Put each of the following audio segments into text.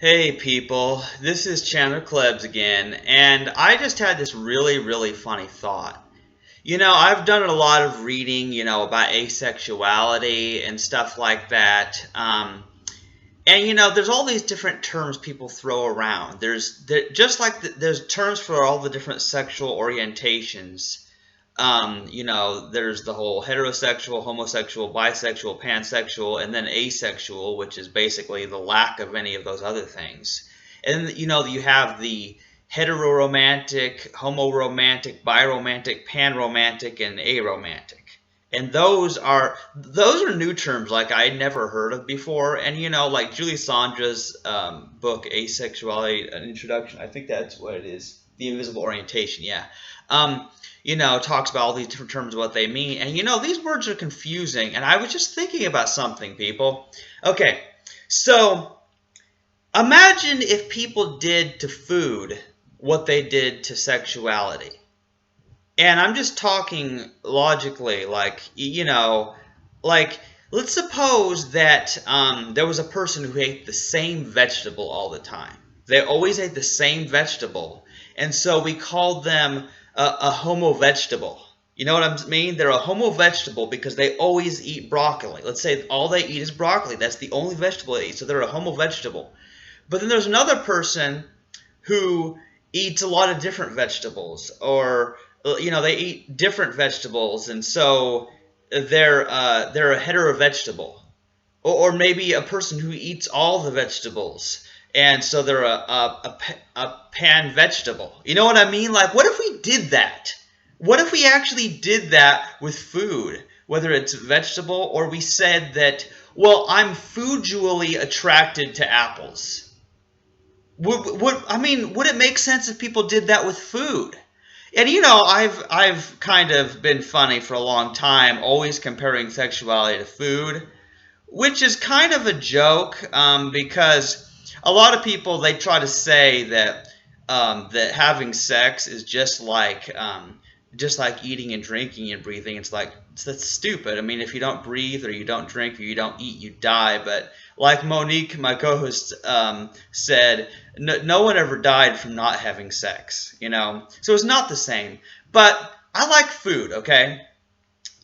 Hey people, this is Chandler Klebs again, and I just had this really funny thought. I've done a lot of reading, about asexuality and stuff like that. And there's all these different terms people throw around. Just like there's terms for all the different sexual orientations. There's the whole heterosexual, homosexual, bisexual, pansexual, and then asexual, which is basically the lack of any of those other things. And you have the heteroromantic, homoromantic, biromantic, panromantic, and aromantic. And those are new terms like I'd never heard of before. And like Julie Sandra's book Asexuality, an Introduction. I think that's what it is. The Invisible Orientation. Yeah. Um, talks about all these different terms, what they mean. And these words are confusing. And I was just thinking about something, people. Okay, so imagine if people did to food what they did to sexuality. And I'm just talking logically, like let's suppose that there was a person who ate the same vegetable all the time. They always ate the same vegetable, and so we called them a homo vegetable. You know what I mean? They're a homo vegetable because they always eat broccoli. Let's say all they eat is broccoli. That's the only vegetable they eat, so they're a homo vegetable. But then there's another person who eats a lot of different vegetables, or they eat different vegetables, and so they're a hetero vegetable, or maybe a person who eats all the vegetables, and so they're a pan vegetable. You know what I mean? Like, what if we did that? What if we actually did that with food, whether it's vegetable, or we said that, well, I'm foodually attracted to apples. Would it make sense if people did that with food? And I've kind of been funny for a long time, always comparing sexuality to food, which is kind of a joke because a lot of people they try to say that that having sex is just like eating and drinking and breathing. That's stupid. I mean, if you don't breathe or you don't drink or you don't eat, you die. But like Monique, my co-host, said, no one ever died from not having sex. So it's not the same. But I like food. Okay.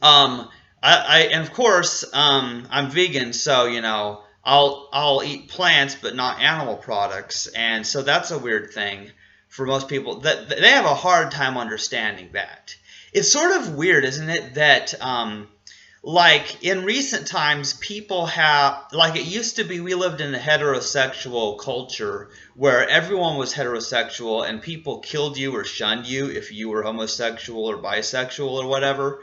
And of course, I'm vegan, so I'll eat plants but not animal products, and so that's a weird thing for most people. That they have a hard time understanding that. It's sort of weird, isn't it? That like in recent times, people have like it used to be. We lived in a heterosexual culture where everyone was heterosexual, and people killed you or shunned you if you were homosexual or bisexual or whatever.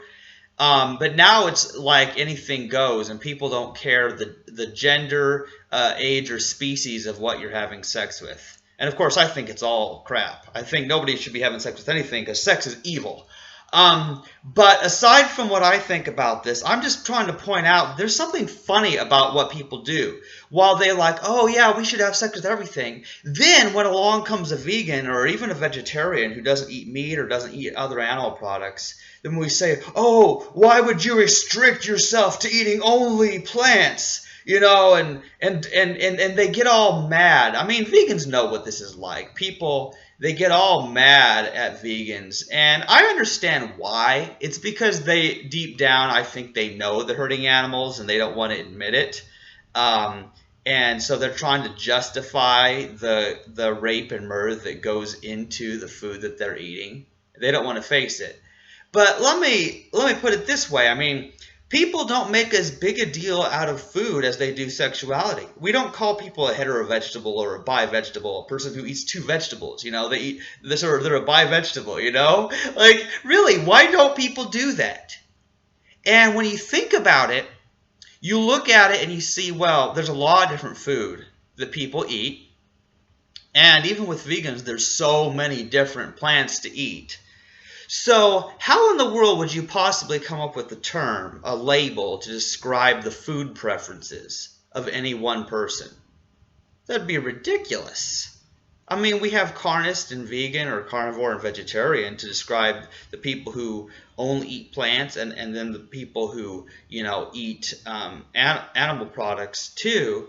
But now it's like anything goes, and people don't care the gender, age, or species of what you're having sex with. And of course, I think it's all crap. I think nobody should be having sex with anything because sex is evil. But aside from what I think about this, I'm just trying to point out there's something funny about what people do. While they like, oh yeah, we should have sex with everything. Then when along comes a vegan or even a vegetarian who doesn't eat meat or doesn't eat other animal products, then we say, oh, why would you restrict yourself to eating only plants? And they get all mad. I mean, vegans know what this is like. People, they get all mad at vegans, and I understand why. It's because they, deep down, I think they know they're hurting animals and they don't want to admit it. Um, and so they're trying to justify the rape and murder that goes into the food that they're eating. They don't want to face it. But let me put it this way. I mean, people don't make as big a deal out of food as they do sexuality. We don't call people a hetero vegetable or a bi vegetable, a person who eats two vegetables. They eat this or they're a bi vegetable. Like really, why don't people do that? And when you think about it, you look at it and you see, well, there's a lot of different food that people eat, and even with vegans, there's so many different plants to eat. So, how in the world would you possibly come up with a term, a label, to describe the food preferences of any one person? That'd be ridiculous. I mean, we have carnist and vegan or carnivore and vegetarian to describe the people who only eat plants, and then the people who, eat animal products too.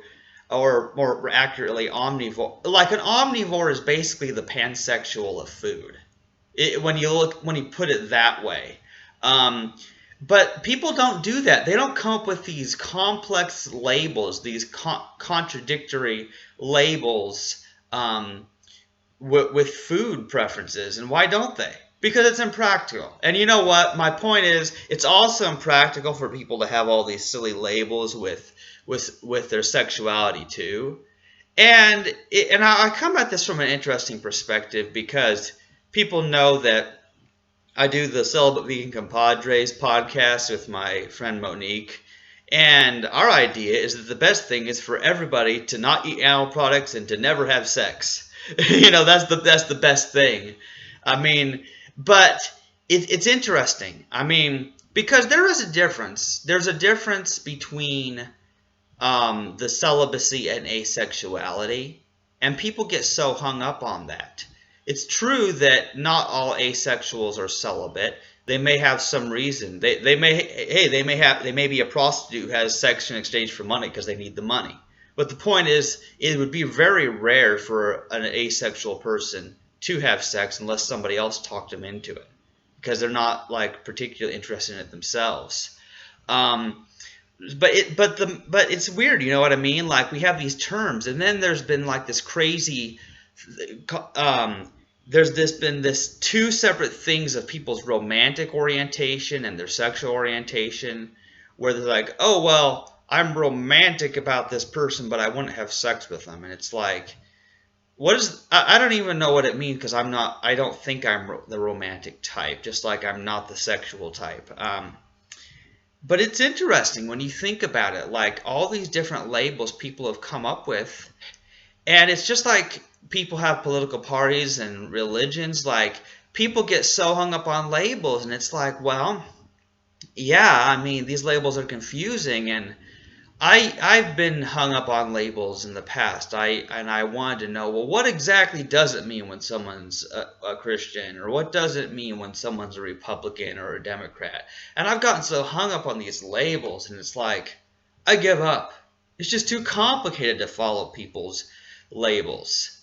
or more accurately, omnivore. Like an omnivore is basically the pansexual of food. When you put it that way. Um, but people don't do that. They don't come up with these complex labels, these contradictory labels with food preferences. And why don't they? Because it's impractical. And you know what? My point is, it's also impractical for people to have all these silly labels with their sexuality too. And I come at this from an interesting perspective because people know that I do the Celibate Vegan Compadres podcast with my friend Monique. And our idea is that the best thing is for everybody to not eat animal products and to never have sex. That's the best thing. I mean, but it's interesting. I mean, because there is a difference. There's a difference between the celibacy and asexuality, and people get so hung up on that. It's true that not all asexuals are celibate. They may have some reason. They may be a prostitute who has sex in exchange for money because they need the money. But the point is, it would be very rare for an asexual person to have sex unless somebody else talked them into it, because they're not like particularly interested in it themselves. But it's weird, you know what I mean? Like, we have these terms, and then there's been like this crazy been this two separate things of people's romantic orientation and their sexual orientation, where they're like, oh well, I'm romantic about this person, but I wouldn't have sex with them. And it's like, I don't even know what it means, because I don't think I'm the romantic type, just like I'm not the sexual type. But it's interesting when you think about it, like all these different labels people have come up with. And it's just like people have political parties and religions. Like, people get so hung up on labels, and it's like, well, yeah, I mean, these labels are confusing. And I've been hung up on labels in the past. I wanted to know, well, what exactly does it mean when someone's a Christian, or what does it mean when someone's a Republican or a Democrat? And I've gotten so hung up on these labels, and it's like, I give up. It's just too complicated to follow people's labels.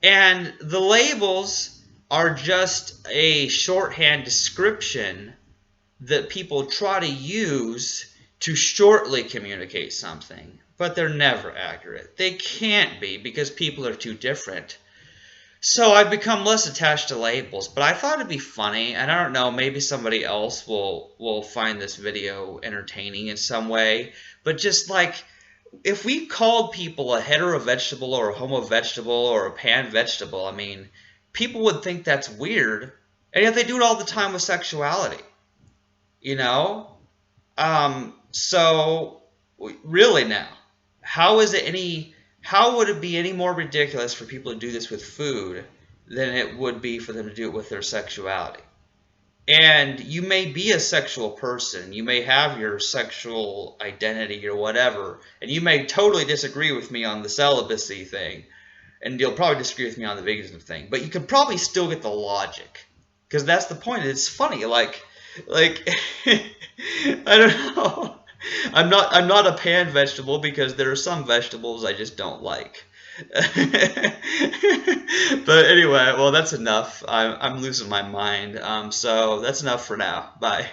And the labels are just a shorthand description that people try to use to shortly communicate something, but they're never accurate. They can't be, because people are too different. So I've become less attached to labels, but I thought it'd be funny, and I don't know, maybe somebody else will find this video entertaining in some way, but just like, if we called people a hetero vegetable or a homo vegetable or a pan vegetable, I mean, people would think that's weird, and yet they do it all the time with sexuality, you know? So really now, how would it be any more ridiculous for people to do this with food than it would be for them to do it with their sexuality? And you may be a sexual person, you may have your sexual identity or whatever, and you may totally disagree with me on the celibacy thing, and you'll probably disagree with me on the veganism thing, but you can probably still get the logic, because that's the point. It's funny, like I don't know. I'm not a pan vegetable, because there are some vegetables I just don't like. But anyway, well, that's enough. I'm losing my mind. So that's enough for now. Bye.